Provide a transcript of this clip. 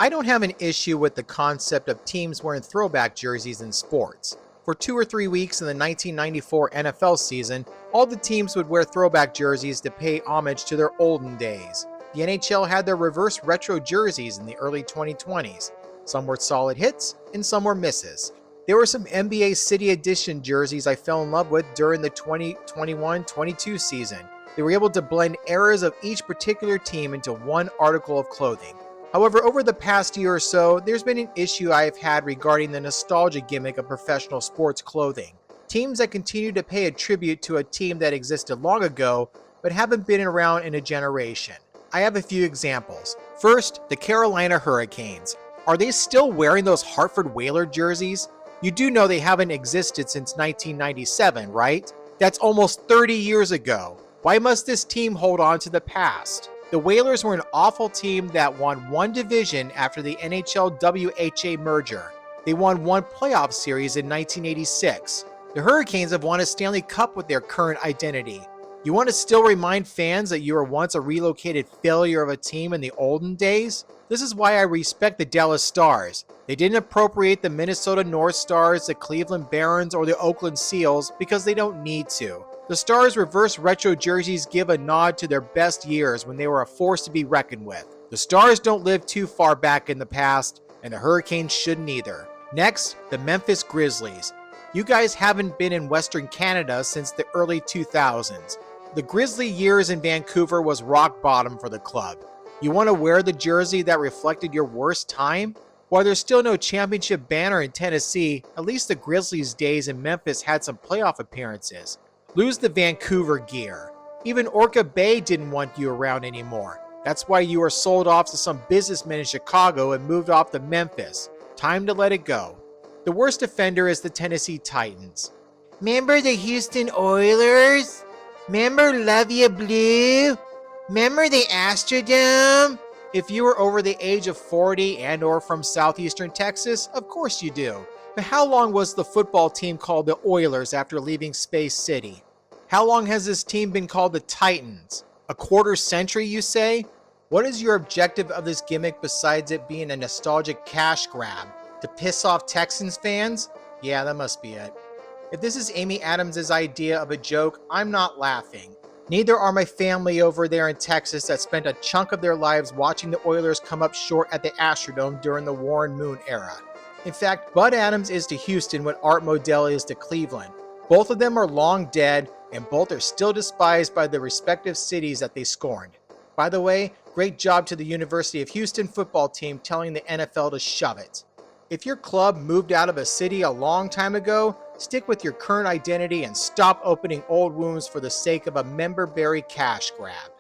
I don't have an issue with the concept of teams wearing throwback jerseys in sports. For 2 or 3 weeks in the 1994 NFL season, all the teams would wear throwback jerseys to pay homage to their olden days. The NHL had their reverse retro jerseys in the early 2020s. Some were solid hits, and some were misses. There were some NBA City Edition jerseys I fell in love with during the 2021-22 season. They were able to blend eras of each particular team into one article of clothing. However, over the past year or so, there's been an issue I have had regarding the nostalgia gimmick of professional sports clothing. Teams that continue to pay a tribute to a team that existed long ago, but haven't been around in a generation. I have a few examples. First, the Carolina Hurricanes. Are they still wearing those Hartford Whaler jerseys? You do know they haven't existed since 1997, right? That's almost 30 years ago. Why must this team hold on to the past? The Whalers were an awful team that won one division after the NHL-WHA merger. They won one playoff series in 1986. The Hurricanes have won a Stanley Cup with their current identity. You want to still remind fans that you were once a relocated failure of a team in the olden days? This is why I respect the Dallas Stars. They didn't appropriate the Minnesota North Stars, the Cleveland Barons, or the Oakland Seals because they don't need to. The Stars' reverse retro jerseys give a nod to their best years when they were a force to be reckoned with. The Stars don't live too far back in the past, and the Hurricanes shouldn't either. Next, the Memphis Grizzlies. You guys haven't been in Western Canada since the early 2000s. The Grizzly years in Vancouver was rock bottom for the club. You want to wear the jersey that reflected your worst time? While there's still no championship banner in Tennessee, at least the Grizzlies' days in Memphis had some playoff appearances. Lose the Vancouver gear. Even Orca Bay didn't want you around anymore. That's why you were sold off to some businessman in Chicago and moved off to Memphis. Time to let it go. The worst offender is the Tennessee Titans. Remember the Houston Oilers? Remember Love Ya Blue? Remember the Astrodome? If you were over the age of 40 and or from southeastern Texas, of course you do. But how long was the football team called the Oilers after leaving Space City? How long has this team been called the Titans? A quarter century, you say? What is your objective of this gimmick besides it being a nostalgic cash grab? To piss off Texans fans? Yeah, that must be it. If this is Amy Adams' idea of a joke, I'm not laughing. Neither are my family over there in Texas that spent a chunk of their lives watching the Oilers come up short at the Astrodome during the Warren Moon era. In fact, Bud Adams is to Houston what Art Modell is to Cleveland. Both of them are long dead, and both are still despised by the respective cities that they scorned. By the way, great job to the University of Houston football team telling the NFL to shove it. If your club moved out of a city a long time ago, stick with your current identity and stop opening old wounds for the sake of a member-berry cash grab.